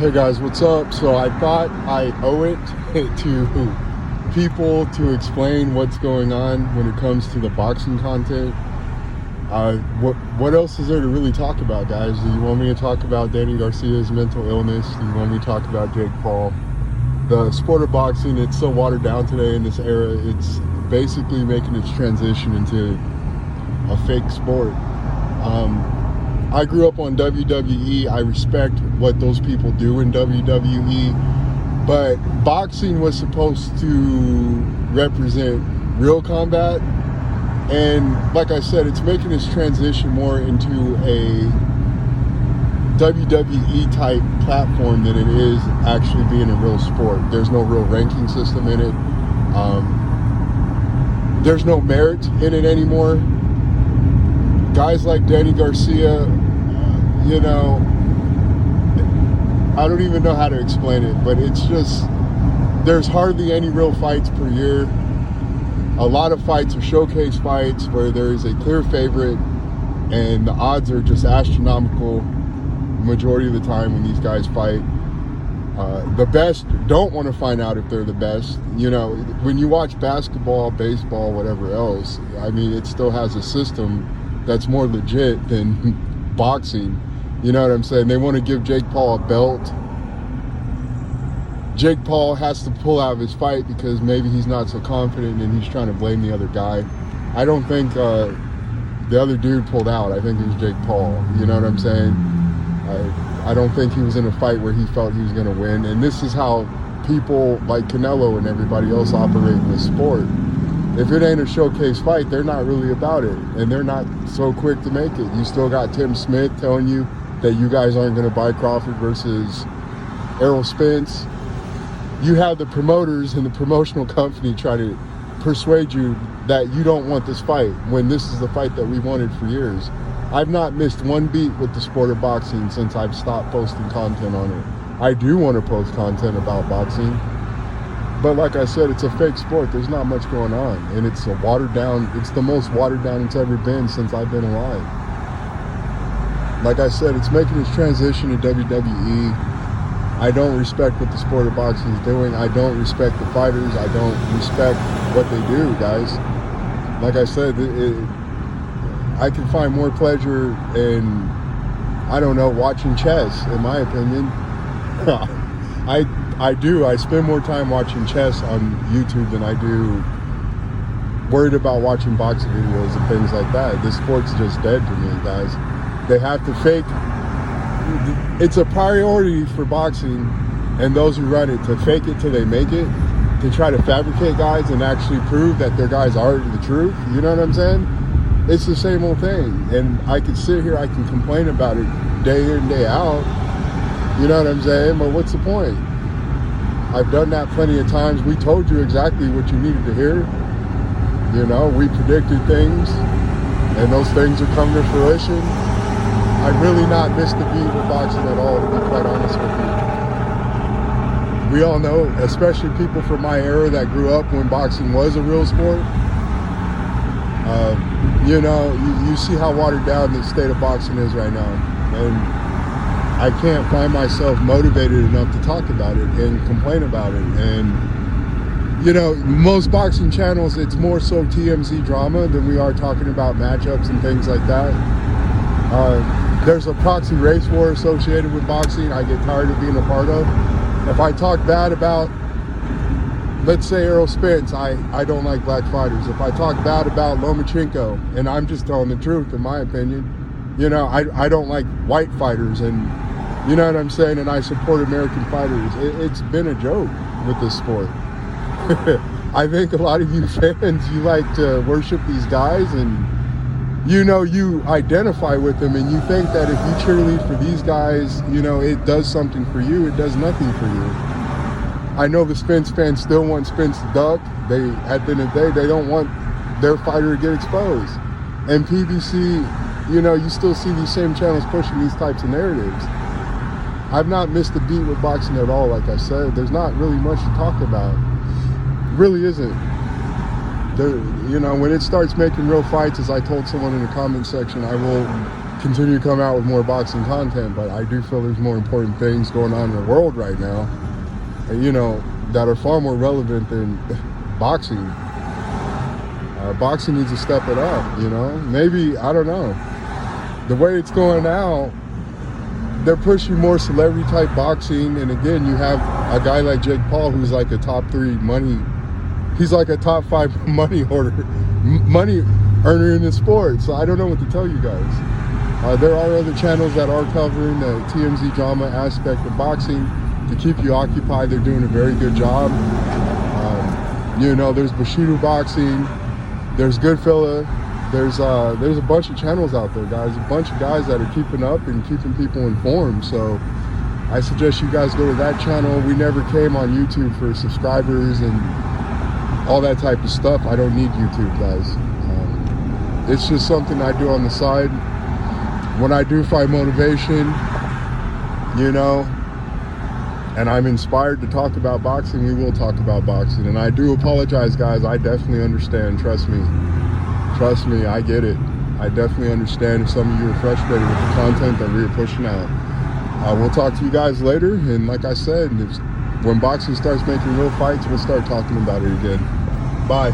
Hey guys, what's up? So I thought I owe it to people to explain what's going on when it comes to the boxing content. What else is there to really talk about, guys? Do you want me to talk about Danny Garcia's mental illness? Do you want me to talk about Jake Paul? The sport of boxing, it's so watered down today in this era. It's basically making its transition into a fake sport. I grew up on WWE. I respect what those people do in WWE, but boxing was supposed to represent real combat, and like I said, it's making its transition more into a WWE type platform than it is actually being a real sport. There's no real ranking system in it. There's no merit in it anymore. Guys like Danny Garcia, I don't even know how to explain it, but it's just, there's hardly any real fights per year. A lot of fights are showcase fights where there is a clear favorite, and the odds are just astronomical majority of the time when these guys fight. The best don't want to find out if they're the best. When you watch basketball, baseball, whatever else, I mean, it still has a system that's more legit than boxing. You know what I'm saying? They want to give Jake Paul a belt. Jake Paul has to pull out of his fight because maybe he's not so confident and he's trying to blame the other guy. I don't think the other dude pulled out. I think it was Jake Paul. You know what I'm saying? I don't think he was in a fight where he felt he was going to win. And this is how people like Canelo and everybody else operate in this sport. If it ain't a showcase fight, they're not really about it. And they're not so quick to make it. You still got Tim Smith telling you that you guys aren't going to buy Crawford versus Errol Spence. You have the promoters and the promotional company try to persuade you that you don't want this fight when this is the fight that we wanted for years. I've not missed one beat with the sport of boxing since I've stopped posting content on it. I do want to post content about boxing, but like I said, it's a fake sport. There's not much going on, and it's a watered down. It's the most watered down it's ever been since I've been alive. Like I said, it's making its transition to WWE. I don't respect what the sport of boxing is doing. I don't respect the fighters. I don't respect what they do, guys. Like I said, I can find more pleasure in, watching chess, in my opinion. I do. I spend more time watching chess on YouTube than I do worried about watching boxing videos and things like that. This sport's just dead to me, guys. They have to fake. It's a priority for boxing and those who run it to fake it till they make it, to try to fabricate guys and actually prove that their guys are the truth. You know what I'm saying? It's the same old thing. And I can sit here, I can complain about it day in, day out. You know what I'm saying? But what's the point? I've done that plenty of times. We told you exactly what you needed to hear. We predicted things, and those things are coming to fruition. I've really not missed the beat with boxing at all, to be quite honest with you. We all know, especially people from my era that grew up when boxing was a real sport, you see how watered down the state of boxing is right now. And I can't find myself motivated enough to talk about it and complain about it. And, most boxing channels, it's more so TMZ drama than we are talking about matchups and things like that. There's a proxy race war associated with boxing I get tired of being a part of. If I talk bad about, let's say, Errol Spence, I don't like black fighters. If I talk bad about Lomachenko, and I'm just telling the truth in my opinion, I don't like white fighters, and you know what I'm saying, and I support American fighters. It's been a joke with this sport. I think a lot of you fans, you like to worship these guys, and you identify with them, and you think that if you cheerlead for these guys, it does something for you. It does nothing for you. I know the Spence fans still want Spence to duck. At the end of the day, they don't want their fighter to get exposed. And PBC, you still see these same channels pushing these types of narratives. I've not missed a beat with boxing at all. Like I said, there's not really much to talk about. Really isn't. When it starts making real fights, as I told someone in the comment section, I will continue to come out with more boxing content, but I do feel there's more important things going on in the world right now, and, you know, that are far more relevant than boxing. Boxing needs to step it up, you know? Maybe, I don't know. The way it's going now, they're pushing more celebrity type boxing, and again, you have a guy like Jake Paul who's like a top 3 money, he's like a top 5 money earner in the sport. So I don't know what to tell you guys. There are other channels that are covering the TMZ drama aspect of boxing to keep you occupied. They're doing a very good job. You know, there's Bushido Boxing, there's Goodfella, there's a bunch of channels out there, guys, a bunch of guys that are keeping up and keeping people informed. So I suggest you guys go to that channel. We never came on YouTube for subscribers and all that type of stuff. I don't need YouTube, guys. It's just something I do on the side when I do find motivation, you know, and I'm inspired to talk about boxing. We will talk about boxing, and I do apologize, guys. I definitely understand. Trust me, I get it. I definitely understand if some of you are frustrated with the content that we're pushing out. We'll talk to you guys later, and like I said, when boxing starts making real fights, we'll start talking about it again. Bye.